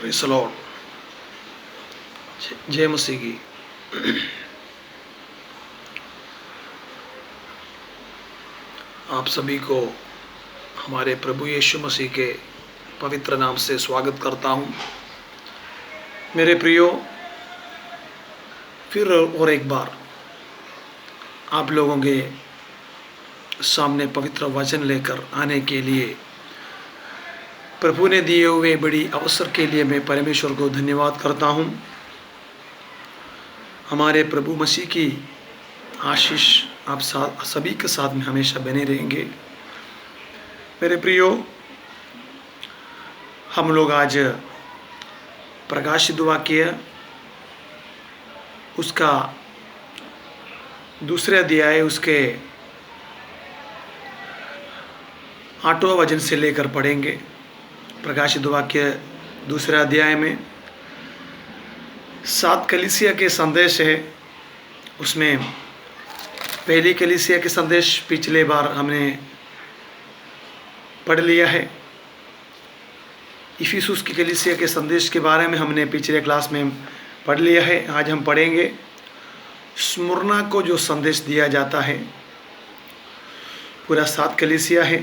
Praise the Lord. जय मसीह की। आप सभी को हमारे प्रभु यीशु मसीह के पवित्र नाम से स्वागत करता हूँ। मेरे प्रियो, फिर और एक बार आप लोगों के सामने पवित्र वचन लेकर आने के लिए प्रभु ने दिए हुए बड़ी अवसर के लिए मैं परमेश्वर को धन्यवाद करता हूँ। हमारे प्रभु मसीह की आशीष आप सभी के साथ में हमेशा बने रहेंगे। मेरे प्रियो, हम लोग आज प्रकाशित वाक्य उसका दूसरे अध्याय उसके 8वां वचन से लेकर पढ़ेंगे। प्रकाशित वाक्य दूसरे अध्याय में 7 कलीसिया के संदेश है। उसमें पहली कलीसिया के संदेश पिछले बार हमने पढ़ लिया है। इफिसुस की कलीसिया के संदेश के बारे में हमने पिछले क्लास में पढ़ लिया है। आज हम पढ़ेंगे स्मुरना को जो संदेश दिया जाता है। पूरा 7 कलीसिया है,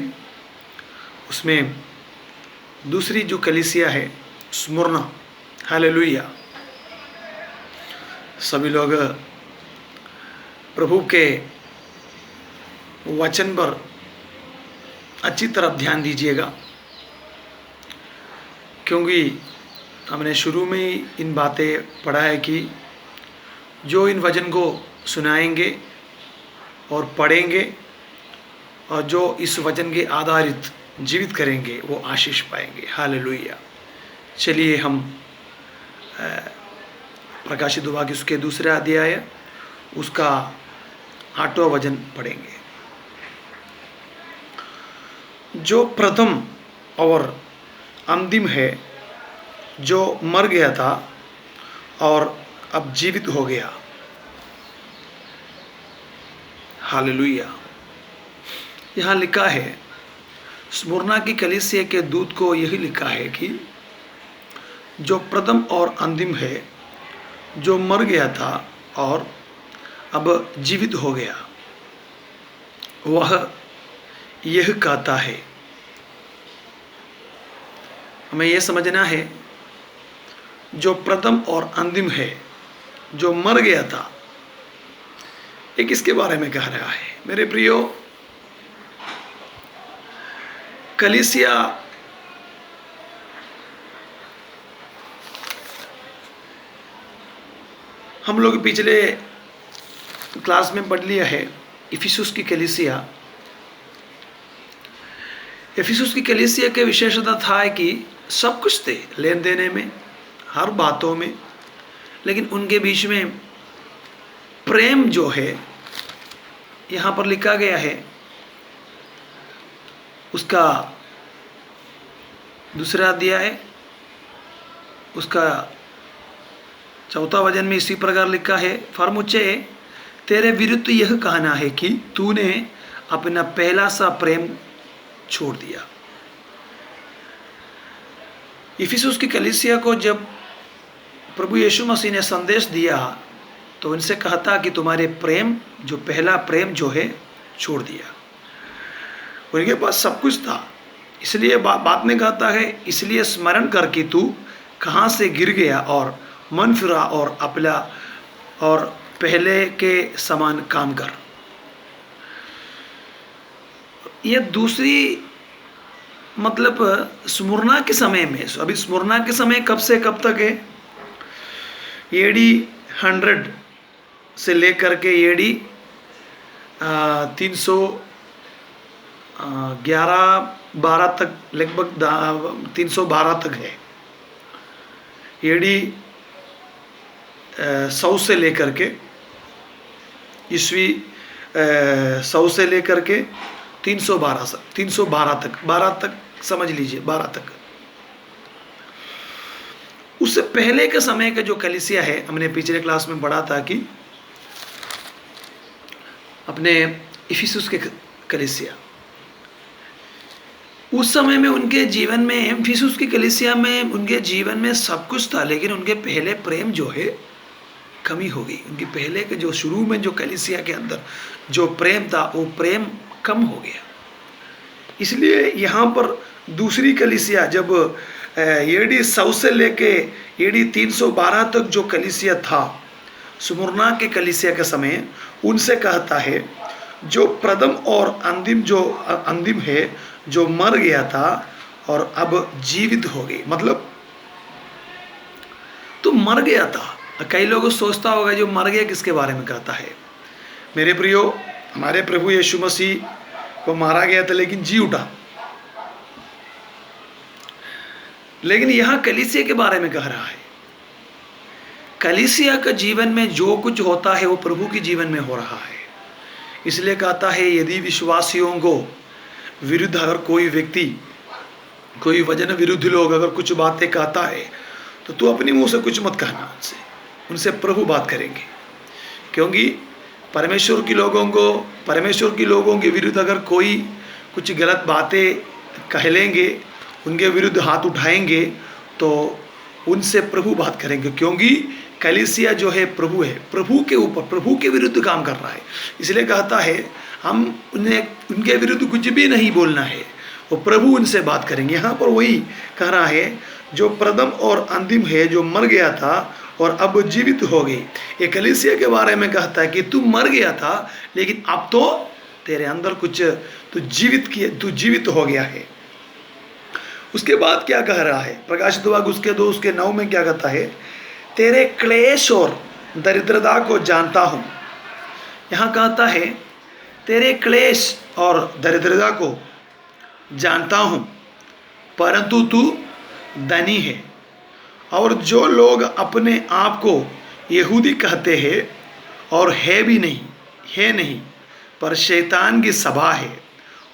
उसमें दूसरी जो कलीसिया है स्मुरना। हालेलुया। सभी लोग प्रभु के वचन पर अच्छी तरह ध्यान दीजिएगा, क्योंकि हमने शुरू में ही इन बातें पढ़ा है कि जो इन वचन को सुनाएंगे और पढ़ेंगे और जो इस वचन के आधारित जीवित करेंगे वो आशीष पाएंगे। हालेलुया। चलिए हम प्रकाशित वाक्य उसके दूसरा अध्याय उसका 8वां वचन पढ़ेंगे। जो प्रथम और अंतिम है, जो मर गया था और अब जीवित हो गया। हालेलुया। यहाँ लिखा है, स्मुरना की कलीसिया के दूत को यही लिखा है कि जो प्रथम और अंतिम है, जो मर गया था और अब जीवित हो गया, वह यह कहता है। हमें यह समझना है, जो प्रथम और अंतिम है, जो मर गया था, ये किसके बारे में कह रहा है? मेरे प्रियो, कलीसिया हम लोग पिछले क्लास में पढ़ लिया है। इफिसुस की कलीसिया, इफिसुस की कलीसिया की विशेषता था कि सब कुछ थे लेन देने में, हर बातों में, लेकिन उनके बीच में प्रेम जो है यहाँ पर लिखा गया है। उसका दूसरा अध्याय उसका 4वां वचन में इसी प्रकार लिखा है, फर मुझे तेरे विरुद्ध यह कहना है कि तूने अपना पहला सा प्रेम छोड़ दिया। इफिसुस की कलीसिया को जब प्रभु यीशु मसीह ने संदेश दिया तो उनसे कहता कि तुम्हारे प्रेम, जो पहला प्रेम जो है, छोड़ दिया। उनके पास सब कुछ था, इसलिए बात में कहता है, इसलिए स्मरण कर कि तू कहाँ से गिर गया और मन फिरा और अपना और पहले के समान काम कर। यह दूसरी मतलब स्मुरना के समय में, अभी स्मुरना के समय कब से कब तक है? एडी 100 से लेकर के एडी 311-12 तक, लगभग 312 तक है। एडी 100 से लेकर के ईस्वी 100 से लेकर के 312 तक, 12 तक समझ लीजिए, 12 तक। उससे पहले के समय का जो कलीसिया है, हमने पिछले क्लास में पढ़ा था कि अपने इफिसुस के कलीसिया, उस समय में उनके जीवन में, एफिसुस की कलीसिया में उनके जीवन में सब कुछ था, लेकिन उनके पहले प्रेम जो है कमी हो गई। उनके पहले के जो शुरू में जो कलीसिया के अंदर जो प्रेम था वो प्रेम कम हो गया। इसलिए यहाँ पर दूसरी कलीसिया जब AD 100 से लेके AD 312 तक जो कलीसिया था, स्मुरना के कलीसिया के समय, उनसे कहता है जो प्रथम और अंतिम है, जो मर गया था और अब जीवित हो गई। मतलब तो मर गया था। कई लोग सोचता होगा जो मर गया किसके बारे में कहता है। मेरे प्रियो, हमारे प्रभु यीशु मसीह को मारा गया था लेकिन जी उठा। लेकिन यहाँ कलीसिया के बारे में कह रहा है। कलीसिया का जीवन में जो कुछ होता है वो प्रभु के जीवन में हो रहा है। इसलिए कहता है यदि विश्वासियों को विरुद्ध अगर कोई व्यक्ति, कोई वचन विरुद्ध लोग अगर कुछ बातें कहता है तो तू अपनी मुंह से कुछ मत कहना, उनसे प्रभु बात करेंगे। क्योंकि परमेश्वर के लोगों के विरुद्ध अगर कोई कुछ गलत बातें कह लेंगे, उनके विरुद्ध हाथ उठाएंगे तो उनसे प्रभु बात करेंगे। क्योंकि कलीसिया जो है प्रभु के ऊपर, प्रभु के विरुद्ध काम कर रहा है। इसलिए कहता है हम उनके विरुद्ध कुछ भी नहीं बोलना है, वो प्रभु उनसे बात करेंगे। यहाँ पर वही कह रहा है जो प्रथम और अंतिम है, जो मर गया था और अब जीवित हो गई। ये कलीसिया के बारे में कहता है कि तू मर गया था लेकिन अब तो तेरे अंदर कुछ तू जीवित हो गया है। उसके बाद क्या कह रहा है? प्रकाशित वाक्य उसके 2 उसके 9 में क्या कहता है? तेरे क्लेश और दरिद्रता को जानता हूँ। यहाँ कहता है तेरे क्लेश और दरिद्रता को जानता हूँ, परंतु तू धनी है। और जो लोग अपने आप को यहूदी कहते हैं और है नहीं, पर शैतान की सभा है,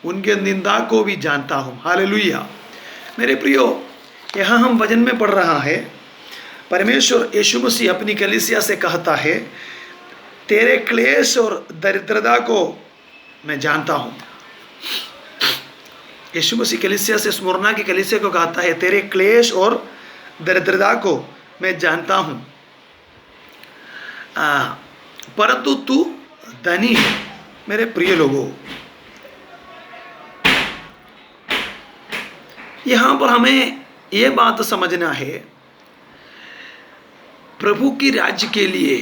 उनके निंदा को भी जानता हूँ। हालेलुया। मेरे प्रियो, यहाँ हम वचन में पढ़ रहा है परमेश्वर यीशु मसीह अपनी कलीसिया से कहता है तेरे क्लेश और दरिद्रता को मैं जानता हूँ। यीशु मसीह कलीसिया से, स्मुरना की कलीसिया को कहता है तेरे क्लेश और दरिद्रता को मैं जानता हूँ, परंतु तू धनी है। मेरे प्रिय लोगों, यहाँ पर हमें ये बात समझना है, प्रभु की राज्य के लिए,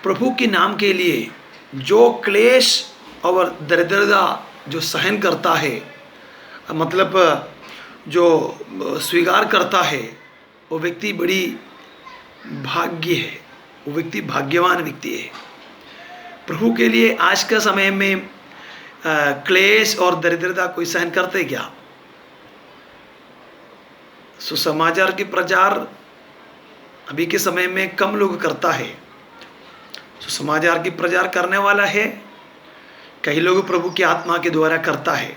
प्रभु के नाम के लिए जो क्लेश और दरिद्रता जो सहन करता है, मतलब जो स्वीकार करता है, वो व्यक्ति बड़ी भाग्य है, वो व्यक्ति भाग्यवान व्यक्ति है। प्रभु के लिए आज के समय में क्लेश और दरिद्रता कोई सहन करते क्या? सुसमाचार की प्रचार अभी के समय में कम लोग करता है। सुसमाचार की प्रचार करने वाला है कई लोग प्रभु की आत्मा के द्वारा करता है।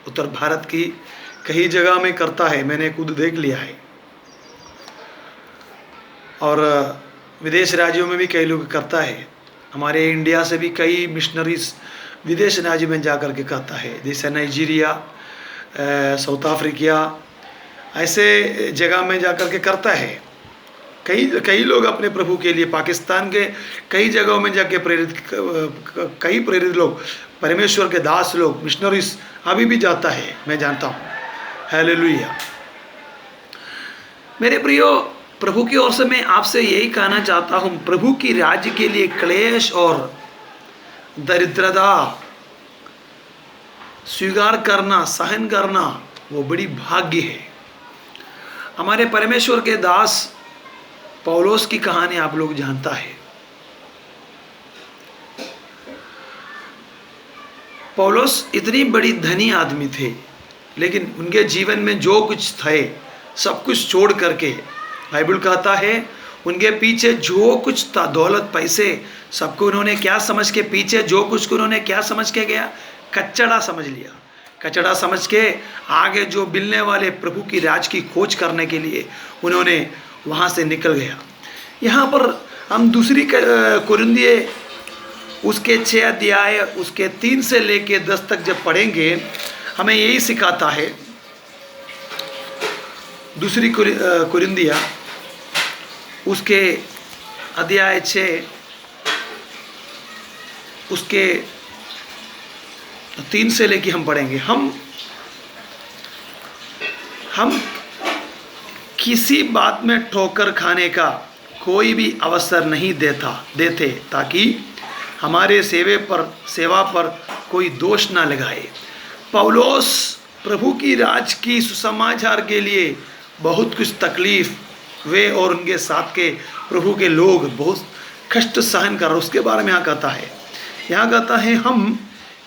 उत्तर भारत की कई जगह में करता है, मैंने खुद देख लिया है। और विदेश राज्यों में भी कई लोग करता है। हमारे इंडिया से भी कई मिशनरीज विदेश राज्य में जाकर के करता है, जैसे नाइजीरिया, साउथ अफ्रीका, ऐसे जगह में जाकर के करता है। कई लोग अपने प्रभु के लिए पाकिस्तान के कई जगहों में जाके कई प्रेरित लोग, परमेश्वर के दास लोग, मिशनरीज अभी भी जाता है, मैं जानता हूँ। हालेलुया। मेरे प्रियो, प्रभु की ओर से मैं आपसे यही कहना चाहता हूँ, प्रभु की राज्य के लिए क्लेश और दरिद्रता स्वीकार करना, सहन करना, वो बड़ी भाग्य है। हमारे परमेश्वर के दास पौलोस की कहानी आप लोग जानता है। पौलोस इतनी बड़ी धनी आदमी थे, लेकिन उनके जीवन में जो कुछ थे सब कुछ छोड़ करके, बाइबल कहता है उनके पीछे जो कुछ था, दौलत, पैसे, सबको उन्होंने क्या समझ के, पीछे जो कुछ उन्होंने क्या समझ के गया? कचड़ा समझ लिया। कचड़ा समझ के आगे जो मिलने वाले प्रभु की राज की खोज करने के लिए उन्होंने वहाँ से निकल गया। यहाँ पर हम दूसरी कुरिन्थियों उसके 6 अध्याय उसके 3 से लेके 10 तक जब पढ़ेंगे, हमें यही सिखाता है दूसरी कुरिन्दिया उसके अध्याय 6 उसके 3 से लेके हम पढ़ेंगे। हम किसी बात में ठोकर खाने का कोई भी अवसर नहीं देते ताकि हमारे सेवा पर कोई दोष ना लगाए। पौलुस प्रभु की राज की सुसमाचार के लिए बहुत कुछ तकलीफ वे और उनके साथ के प्रभु के लोग बहुत कष्ट सहन कर, उसके बारे में यहाँ कहता है हम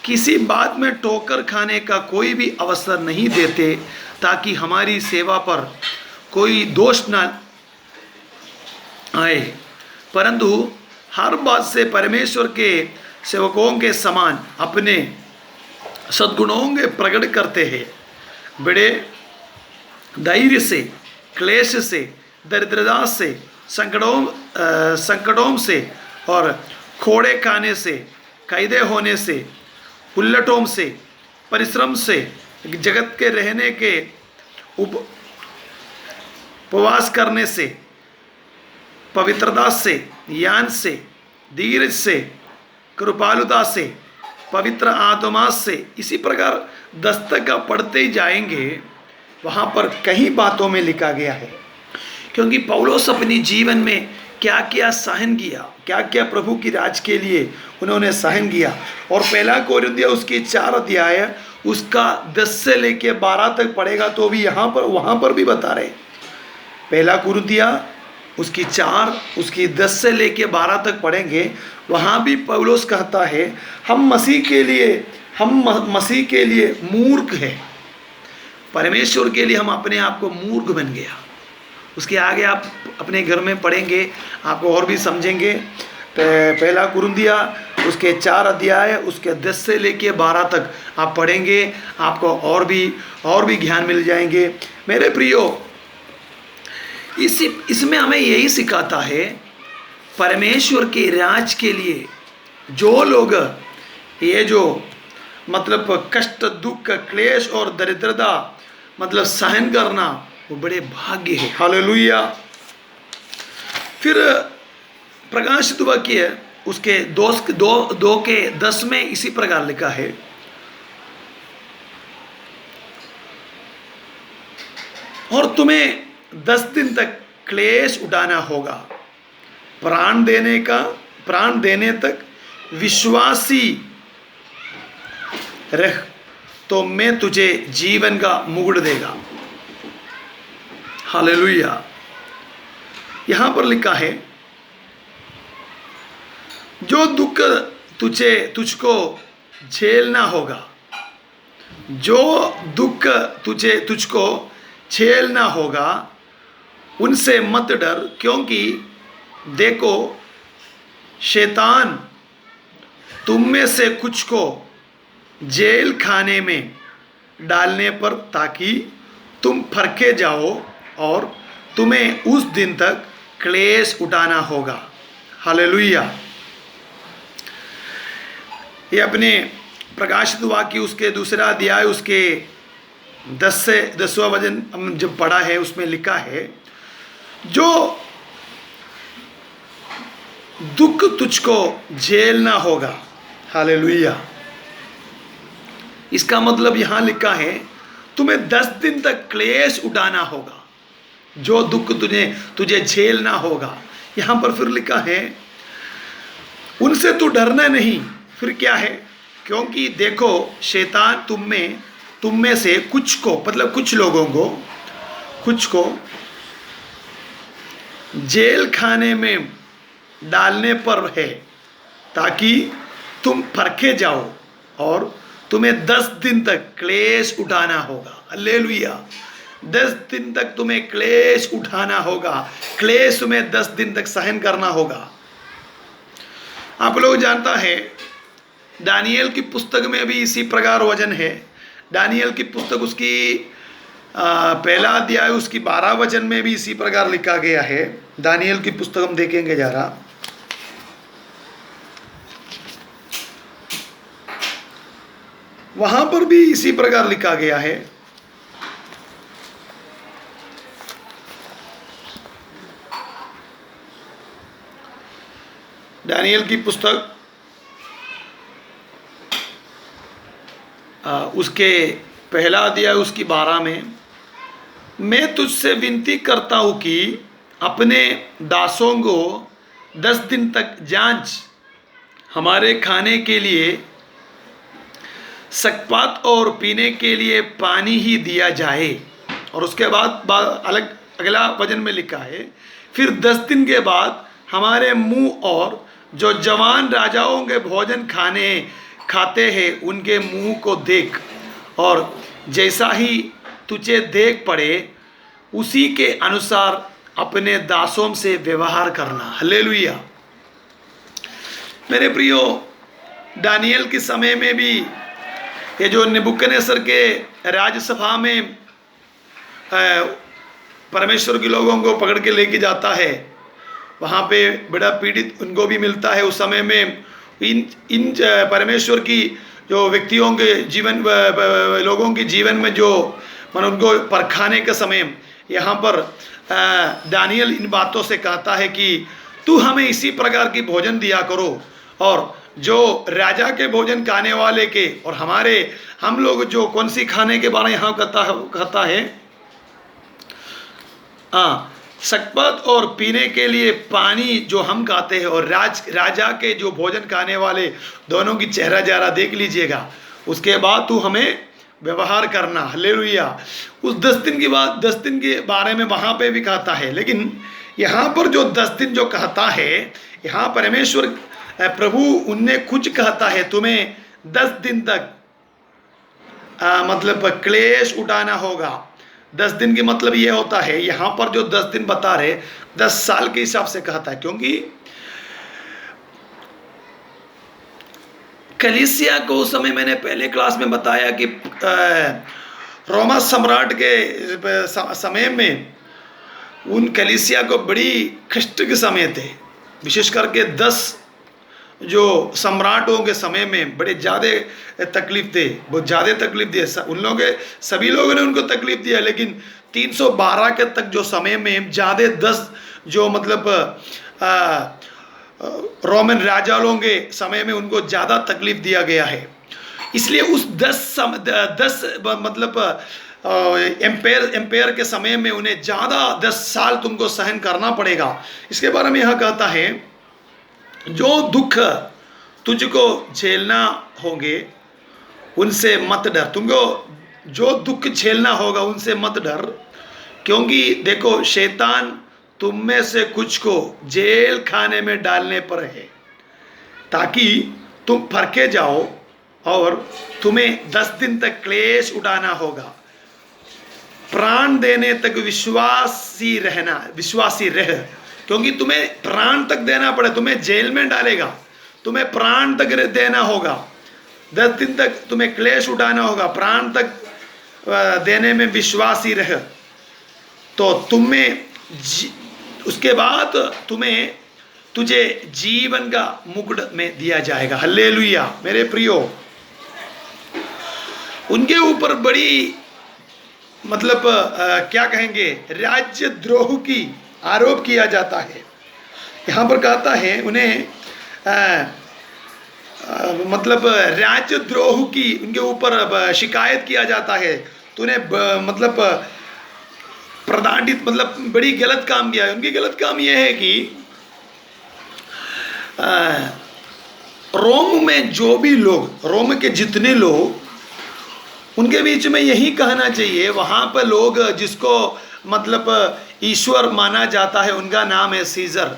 किसी बात में ठोकर खाने का कोई भी अवसर नहीं देते ताकि हमारी सेवा पर कोई दोष न आए, परंतु हर बात से परमेश्वर के सेवकों के समान अपने सद्गुणों के प्रकट करते हैं। बड़े धैर्य से, क्लेश से, दरिद्रता से, संकटों से और खोड़े खाने से, कैदे होने से, उल्लटों से, परिश्रम से, जगत के रहने के उपवास करने से, पवित्रता से, ज्ञान से, धीरज से, कृपालुता से, पवित्र आत्मा से, इसी प्रकार दस्तक पढ़ते जाएंगे। वहाँ पर कई बातों में लिखा गया है, क्योंकि पौलुस अपनी जीवन में क्या क्या सहन किया, क्या क्या प्रभु की राज के लिए उन्होंने सहन किया। और पहला कोरिन्थिया उसकी 4 अध्याय उसका 10 से लेके 12 तक पढ़ेगा तो भी वहाँ पर भी बता रहे। पहला कोरिन्थिया उसकी 4 उसकी 10 से लेके 12 तक पढ़ेंगे, वहाँ भी पौलुस कहता है हम मसीह के लिए मूर्ख हैं, परमेश्वर के लिए हम अपने आप को मूर्ख बन गया। उसके आगे आप अपने घर में पढ़ेंगे, आपको और भी समझेंगे। पहला कुरिन्थिया उसके 4 अध्याय उसके 10 से लेके 12 तक आप पढ़ेंगे, आपको और भी ज्ञान मिल जाएंगे। मेरे प्रियो, इसमें हमें यही सिखाता है, परमेश्वर के राज के लिए जो लोग ये जो मतलब कष्ट, दुख, क्लेश और दरिद्रता मतलब सहन करना, वो बड़े भाग्य है। हालेलुया। फिर प्रकाशित वाक्य उसके 2 के 10 में इसी प्रकार लिखा है, और तुम्हें 10 दिन तक क्लेश उठाना होगा, प्राण देने तक विश्वासी रह तो मैं तुझे जीवन का मुकुट देगा। हालेलुया। यहाँ पर लिखा है जो दुख तुझको झेलना होगा, जो दुख तुझको झेलना होगा उनसे मत डर, क्योंकि देखो शैतान तुम में से कुछ को जेल खाने में डालने पर ताकि तुम फरके जाओ और तुम्हें उस दिन तक क्लेश उठाना होगा। हालेलुया। ये अपने प्रकाशित वाक्य उसके 2 अध्याय उसके 10वां वचन हम जब पढ़ा है उसमें लिखा है जो दुख तुझको झेलना होगा। हालेलुया। इसका मतलब यहाँ लिखा है तुम्हें 10 दिन तक क्लेश उठाना होगा, जो दुख तुझे झेलना होगा। यहाँ पर फिर लिखा है उनसे तू डरना नहीं। फिर क्या है, क्योंकि देखो शैतान तुम में से कुछ को मतलब कुछ लोगों को जेल खाने में डालने पर है ताकि तुम फरके जाओ और तुम्हें 10 दिन तक क्लेश उठाना होगा। हालेलुया। 10 दिन तक तुम्हें क्लेश उठाना होगा, क्लेश तुम्हें 10 दिन तक सहन करना होगा। आप लोग जानता है दानियल की पुस्तक में भी इसी प्रकार वचन है। दानियल की पुस्तक उसकी पहला अध्याय उसकी 12 वचन में भी इसी प्रकार लिखा गया है। दानियल की पुस्तक हम देखेंगे जरा। वहां पर भी इसी प्रकार लिखा गया है। दानियल की पुस्तक उसके पहला अध्याय उसकी 12 में, मैं तुझसे विनती करता हूँ कि अपने दासों को 10 दिन तक जांच, हमारे खाने के लिए सकपात और पीने के लिए पानी ही दिया जाए। और उसके बाद अलग अगला वचन में लिखा है, फिर 10 दिन के बाद हमारे मुंह और जो जवान राजाओं के भोजन खाते हैं उनके मुंह को देख, और जैसा ही तुझे देख पड़े उसी के अनुसार अपने दासों से व्यवहार करना। हालेलुया। मेरे प्रियो, दानियल के समय में भी ये जो नेबुकदनेस्सर के राजसभा में परमेश्वर के लोगों को पकड़ के लेके जाता है, वहाँ पे बड़ा पीड़ित उनको भी मिलता है। उस समय में इन परमेश्वर की जो व्यक्तियों के जीवन, लोगों के जीवन में जो उनको परखाने के समय यहाँ पर दानियल इन बातों से कहता है कि तू हमें इसी प्रकार की भोजन दिया करो, और जो राजा के भोजन खाने वाले के और हम लोग जो कौन सी खाने के बारे में यहाँ कहता है, सकपत और पीने के लिए पानी जो हम खाते हैं, और राजा के जो भोजन खाने वाले दोनों की चेहरा जरा देख लीजिएगा, उसके बाद तू हमें व्यवहार करना। हालेलुया। उस 10 दिन के बाद 10 दिन के बारे में वहाँ पे भी कहता है, लेकिन यहाँ पर जो 10 दिन जो कहता है, यहाँ परमेश्वर प्रभु उनने कुछ कहता है, तुम्हें 10 दिन तक मतलब क्लेश उठाना होगा। 10 दिन की मतलब ये होता है, यहाँ पर जो 10 दिन बता रहे 10 साल के हिसाब से कहता है, क्योंकि कलीसिया को उस समय मैंने पहले क्लास में बताया कि रोमा सम्राट के समय में उन कलीसिया को बड़ी कष्ट के समय थे, विशेष करके 10 जो सम्राटों के समय में बड़े ज़्यादा तकलीफ थे, बहुत ज़्यादा तकलीफ दिए उन लोगों, सभी लोगों ने उनको तकलीफ दिया, लेकिन 312 के तक जो समय में ज़्यादा 10 जो मतलब रोमन राजा लोगों के समय में उनको ज़्यादा तकलीफ दिया गया है। इसलिए उस 10 मतलब एम्पायर के समय में उन्हें ज़्यादा 10 साल तुमको सहन करना पड़ेगा। इसके बारे में यह कहता है, जो दुख तुझको झेलना होंगे उनसे मत डर। तुमको जो दुख झेलना होगा उनसे मत डर, क्योंकि देखो शैतान तुम में से कुछ को जेल खाने में डालने पर है, ताकि तुम फरके जाओ, और तुम्हें 10 दिन तक क्लेश उठाना होगा। प्राण देने तक विश्वासी रह, क्योंकि तुम्हें प्राण तक देना पड़े, तुम्हें जेल में डालेगा, तुम्हें प्राण तक देना होगा। 10 दिन तक तुम्हें क्लेश उठाना होगा, प्राण तक देने में विश्वासी रह, तो तुम्हें उसके बाद तुझे जीवन का मुकुट में दिया जाएगा। हालेलुया। मेरे प्रियो, उनके ऊपर बड़ी मतलब क्या कहेंगे, राज्य द्रोह की आरोप किया जाता है। यहाँ पर कहता है उन्हें मतलब राज्य द्रोह की उनके ऊपर शिकायत किया जाता है। तूने मतलब प्रताड़ित मतलब बड़ी गलत काम किया है। उनकी गलत काम यह है कि रोम में जो भी लोग, रोम के जितने लोग, उनके बीच में यही कहना चाहिए, वहाँ पर लोग जिसको मतलब ईश्वर माना जाता है उनका नाम है सीजर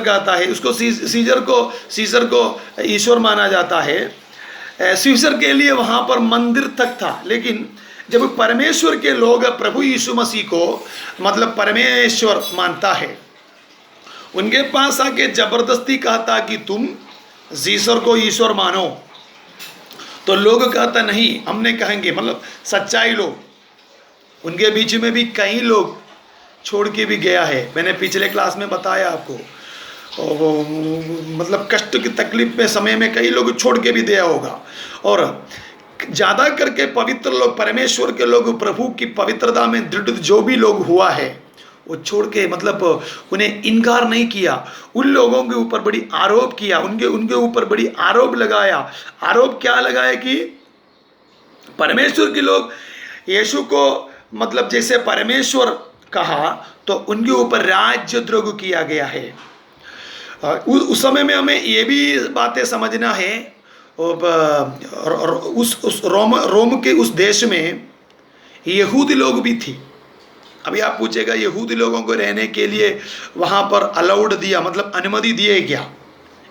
कहता है उसको। सीजर को ईश्वर माना जाता है। सीजर के लिए वहाँ पर मंदिर तक था, लेकिन जब परमेश्वर के लोग प्रभु यीशु मसीह को मतलब परमेश्वर मानता है, उनके पास आके जबरदस्ती कहता कि तुम सीजर को ईश्वर मानो, तो लोग कहता नहीं, हमने कहेंगे मतलब सच्चाई लोग, उनके बीच में भी कई लोग छोड़ के भी गया है। मैंने पिछले क्लास में बताया आपको, मतलब कष्ट की तकलीफ में समय में कई लोग छोड़ के भी दिया होगा। और ज़्यादा करके पवित्र लोग, परमेश्वर के लोग, प्रभु की पवित्रता में दृढ़ जो भी लोग हुआ है, वो छोड़ के मतलब उन्हें इनकार नहीं किया, उन लोगों के ऊपर बड़ी आरोप किया, उनके ऊपर बड़ी आरोप लगाया। आरोप क्या लगाया कि परमेश्वर के लोग यीशु को मतलब जैसे परमेश्वर कहा तो उनके ऊपर राज्यद्रोह किया गया है। उस समय में हमें ये भी बातें समझना है, उस रोम के उस देश में यहूदी लोग भी थी। अभी आप पूछेगा यहूदी लोगों को रहने के लिए वहाँ पर अलाउड दिया, मतलब अनुमति दिए क्या?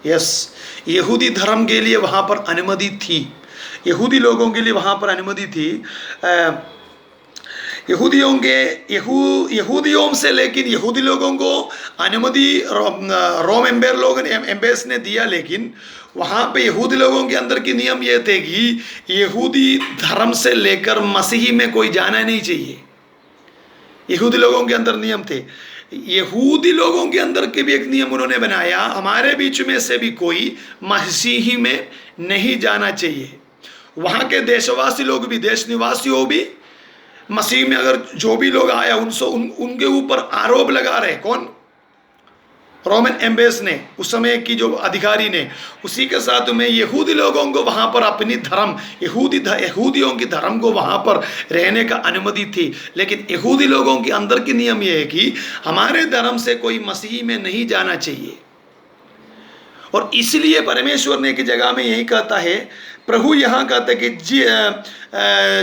यस, यहूदी धर्म के लिए वहाँ पर अनुमति थी, यहूदी लोगों के लिए वहाँ पर अनुमति थी। यहूदियों से, लेकिन यहूदी लोगों को अनुमति रोम एम्पेयर ने दिया, लेकिन वहाँ पे यहूदी लोगों के अंदर के नियम ये थे कि यहूदी धर्म से लेकर मसीही में कोई जाना नहीं चाहिए। यहूदी लोगों के अंदर नियम थे। यहूदी लोगों के अंदर के भी एक नियम उन्होंने बनाया, हमारे बीच में से भी कोई मसीही में नहीं जाना चाहिए। वहाँ के देशवासी लोग भी, देश निवासी हो भी, मसीह में अगर जो भी लोग आया उनके ऊपर आरोप लगा रहे। कौन? रोमन एम्बेस ने, उस समय की जो अधिकारी ने। उसी के साथ में यहूदी लोगों को वहाँ पर अपनी धर्म, यहूदियों की धर्म को वहाँ पर रहने का अनुमति थी, लेकिन यहूदी लोगों के अंदर की नियम यह है कि हमारे धर्म से कोई मसीह में नहीं जाना चाहिए। और इसलिए परमेश्वर ने की जगह में यही कहता है, प्रभु यहाँ कहते कि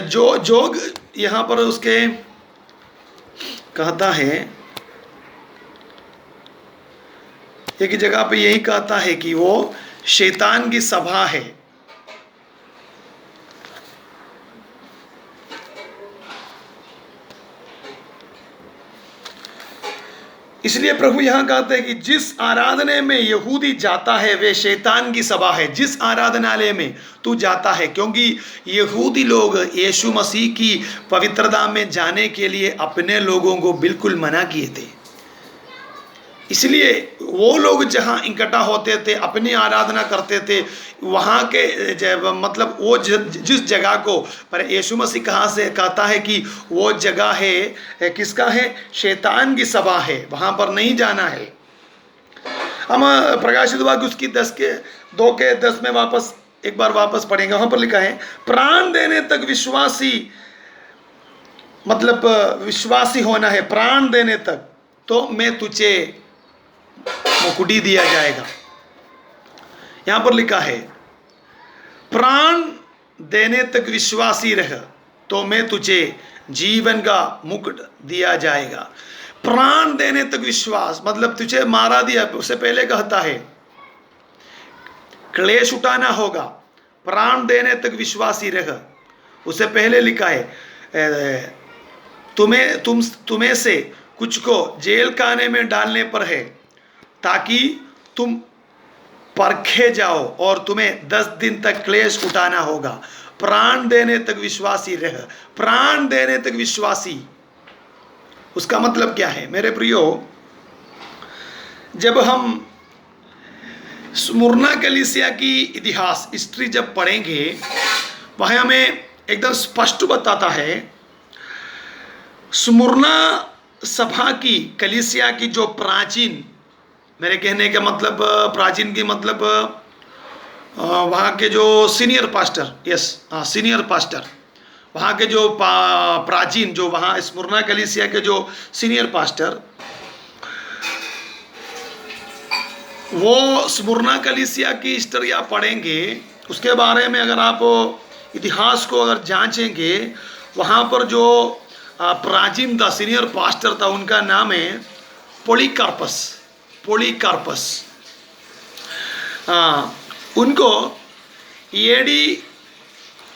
जो यहाँ पर उसके कहता है, एक जगह पे यही कहता है कि वो शैतान की सभा है। इसलिए प्रभु यहाँ कहते हैं कि जिस आराधने में यहूदी जाता है वे शैतान की सभा है। जिस आराधनालय में तू जाता है, क्योंकि यहूदी लोग यीशु मसीह की पवित्रता में जाने के लिए अपने लोगों को बिल्कुल मना किए थे। इसलिए वो लोग जहाँ इकट्ठा होते थे, अपनी आराधना करते थे, वहाँ के मतलब वो जिस जगह को पर यीशु मसीह कहाँ से कहता है कि वो जगह है किसका है? शैतान की सभा है, वहाँ पर नहीं जाना है। हम प्रकाशित वाक्य उसकी 2:10 में एक बार वापस पढ़ेंगे। वहाँ पर लिखा है, प्राण देने तक विश्वासी, मतलब विश्वासी होना है, प्राण देने तक तो मैं तुझे मुकुटी दिया जाएगा। यहां पर लिखा है, प्राण देने तक विश्वासी रह तो मैं तुझे जीवन का मुकुट दिया जाएगा। प्राण देने तक विश्वास मतलब तुझे मारा दिया, उससे पहले कहता है क्लेश उठाना होगा, प्राण देने तक विश्वासी रह। उससे पहले लिखा है तुम्हें से कुछ को जेल खाने में डालने पर है ताकि तुम परखे जाओ और तुम्हें 10 दिन तक क्लेश उठाना होगा। प्राण देने तक विश्वासी रह, प्राण देने तक विश्वासी, उसका मतलब क्या है मेरे प्रियो? जब हम स्मुरना कलीसिया की इतिहास, हिस्ट्री जब पढ़ेंगे, वह हमें एकदम स्पष्ट बताता है स्मुरना सभा की, कलीसिया की जो प्राचीन, मेरे कहने का मतलब प्राचीन की मतलब वहाँ के जो senior pastor, yes senior pastor, वहाँ के जो प्राचीन, जो वहाँ स्मुरना कलीसिया के जो सीनियर पास्टर, वो स्मुरना कलीसिया की हिस्ट्री आप पढ़ेंगे, उसके बारे में अगर आप इतिहास को अगर जांचेंगे, वहाँ पर जो प्राचीन था, सीनियर पास्टर था, उनका नाम है पोलीकार्पस। उनको एडी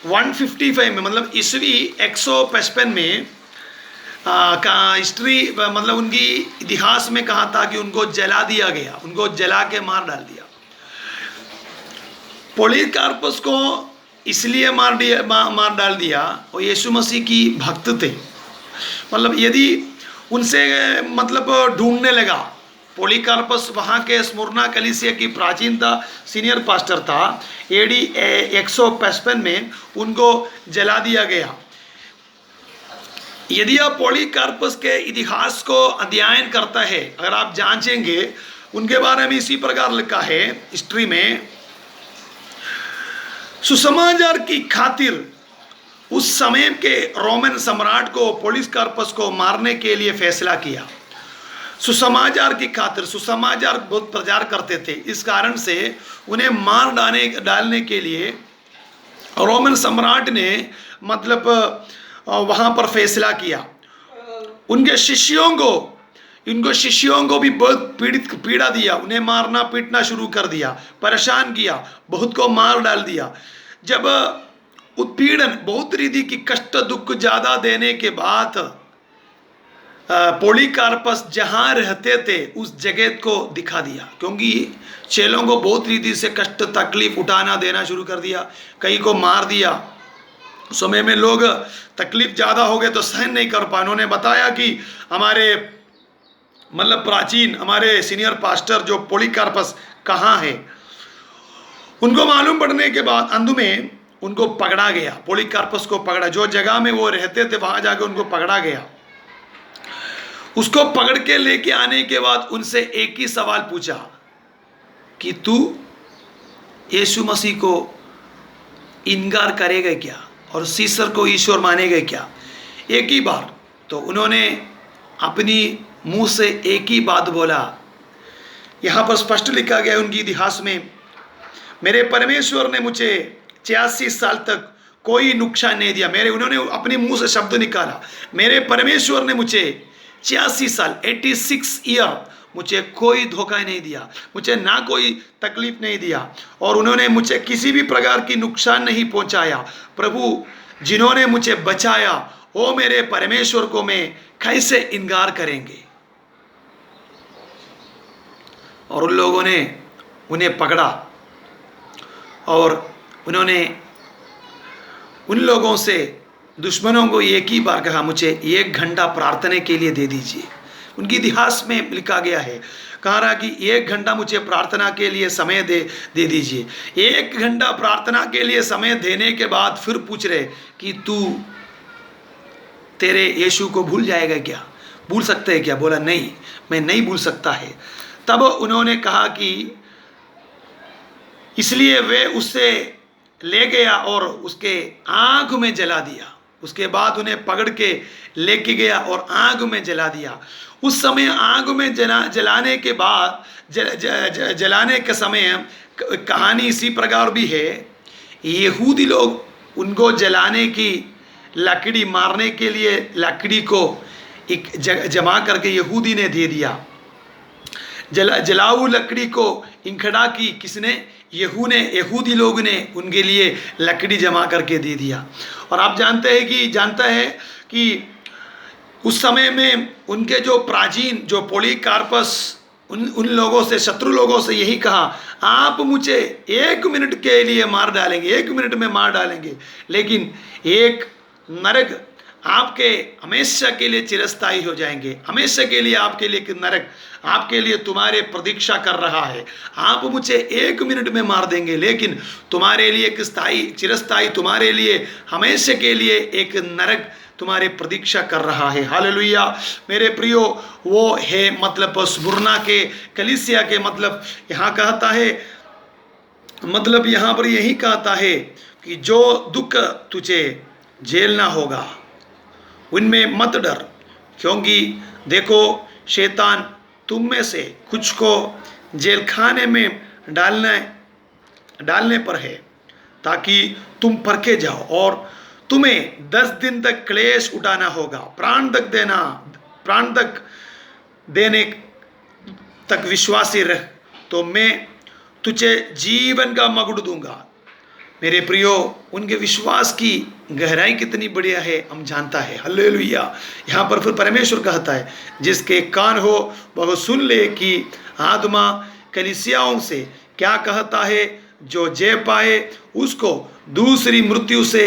155 में, मतलब ईस्वी 155 में का हिस्ट्री, मतलब उनकी इतिहास में कहा था कि उनको जला दिया गया, उनको जला के मार डाल दिया। पोलीकार्पस को इसलिए मार डाल दिया, वो यीशु मसीह की भक्त थे। मतलब यदि उनसे मतलब ढूंढने लगा, पोलीकार्पस वहाँ के स्मुरना कलीसिया की प्राचीनता सीनियर पास्टर था, एडी 155 में उनको जला दिया गया। यदि आप पॉलीकार्पस के इतिहास को अध्ययन करता है, अगर आप जांचेंगे, उनके बारे में इसी प्रकार लिखा है हिस्ट्री में, सुसमाचार की खातिर उस समय के रोमन सम्राट को पॉलीकार्पस को मारने के लिए फैसला किया। सुसमाचार की खातिर, सुसमाचार बहुत प्रचार करते थे, इस कारण से उन्हें मार डालने के लिए रोमन सम्राट ने मतलब वहाँ पर फैसला किया। उनके शिष्यों को भी बहुत पीड़ा दिया, उन्हें मारना पीटना शुरू कर दिया, परेशान किया, बहुत को मार डाल दिया। जब उत्पीड़न, बहुत रीति की कष्ट दुख ज़्यादा देने के बाद पॉलीकार्पस जहाँ रहते थे उस जगह को दिखा दिया, क्योंकि चेलों को बहुत रीति से कष्ट तकलीफ उठाना देना शुरू कर दिया, कई को मार दिया। समय में लोग तकलीफ ज़्यादा हो गए तो सहन नहीं कर पाए। उन्होंने बताया कि हमारे मतलब प्राचीन हमारे सीनियर पास्टर जो पॉलीकार्पस कहाँ है, उनको मालूम पड़ने के बाद अंत में उनको पकड़ा गया, पॉलीकार्पस को पकड़ा, जो जगह में वो रहते थे वहाँ जाकर उनको पकड़ा गया। उसको पकड़ के लेके आने के बाद उनसे एक ही सवाल पूछा कि तू यीशु मसीह को इनकार करेगा क्या और सीसर को ईश्वर मानेगा क्या? एक ही बार। तो उन्होंने अपनी मुंह से एक ही बात बोला। यहाँ पर स्पष्ट लिखा गया उनकी इतिहास में, मेरे परमेश्वर ने मुझे 86 साल तक कोई नुकसान नहीं दिया। उन्होंने अपने मुंह से शब्द निकाला, मेरे परमेश्वर ने मुझे 86 साल 86 ईयर मुझे कोई धोखा नहीं दिया, मुझे ना कोई तकलीफ नहीं दिया, और उन्होंने मुझे किसी भी प्रकार की नुकसान नहीं पहुंचाया। प्रभु जिन्होंने मुझे बचाया, वो मेरे परमेश्वर को मैं कैसे इनकार करेंगे? और उन लोगों ने उन्हें पकड़ा और उन्होंने उन लोगों से, दुश्मनों को एक ही बार कहा, मुझे 1 घंटा प्रार्थना के लिए दे दीजिए। उनकी इतिहास में लिखा गया है, कहा रहा कि 1 घंटा मुझे प्रार्थना के लिए समय दे दीजिए। 1 घंटा प्रार्थना के लिए समय देने के बाद फिर पूछ रहे कि तू तेरे यीशु को भूल जाएगा क्या, भूल सकते है क्या? बोला नहीं, मैं नहीं भूल सकता है। तब उन्होंने कहा कि इसलिए वे उससे ले गया और उसके आँख में जला दिया। उसके बाद उन्हें पकड़ के लेके गया और आग में जला दिया। उस समय आग में जलाने के बाद जलाने के समय कहानी इसी प्रकार भी है, यहूदी लोग उनको जलाने की लकड़ी, मारने के लिए लकड़ी को एक जमा करके यहूदी ने दे दिया। जलाऊ लकड़ी को इंखड़ा की किसने? यहूदी लोग ने उनके लिए लकड़ी जमा करके दे दिया। और आप जानता है कि उस समय में उनके जो प्राचीन जो पॉलीकार्पस उन लोगों से, शत्रु लोगों से यही कहा, आप मुझे 1 मिनट के लिए मार डालेंगे, 1 मिनट में मार डालेंगे, लेकिन एक नरक आपके हमेशा के लिए चिरस्थायी हो जाएंगे। हमेशा के लिए आपके लिए एक नरक आपके लिए तुम्हारे प्रतीक्षा कर रहा है। आप मुझे 1 मिनट में मार देंगे, लेकिन तुम्हारे लिए एक चिरस्थायी, तुम्हारे लिए हमेशा के लिए एक नरक तुम्हारे प्रतीक्षा कर रहा है। हालेलुया मेरे प्रियो, वो है मतलब स्मुरना के कलीसिया के मतलब यहाँ कहता है, मतलब यहाँ पर यही कहता है कि जो दुख तुझे झेलना होगा उनमें मत डर, क्योंकि देखो शैतान तुम में से कुछ को जेल खाने में डालने पर है, ताकि तुम परखे जाओ, और तुम्हें 10 दिन तक क्लेश उठाना होगा, प्राण तक देने तक विश्वासी रह, तो मैं तुझे जीवन का मकुट दूंगा। मेरे प्रियो, उनके विश्वास की गहराई कितनी बढ़िया है हम जानता है। हालेलुया। यहाँ पर फिर परमेश्वर कहता है, जिसके कान हो वह सुन ले कि आत्मा कलीसियाओं से क्या कहता है। जो जय पाए उसको दूसरी मृत्यु से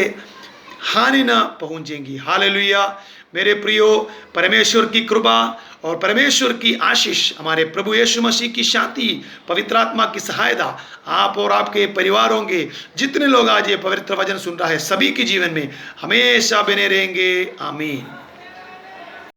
हानि न पहुँचेंगी। हालेलुया मेरे प्रियो, परमेश्वर की कृपा और परमेश्वर की आशीष, हमारे प्रभु यीशु मसीह की शांति, पवित्र आत्मा की सहायता आप और आपके परिवार होंगे, जितने लोग आज ये पवित्र वचन सुन रहा है, सभी के जीवन में हमेशा बने रहेंगे। आमीन।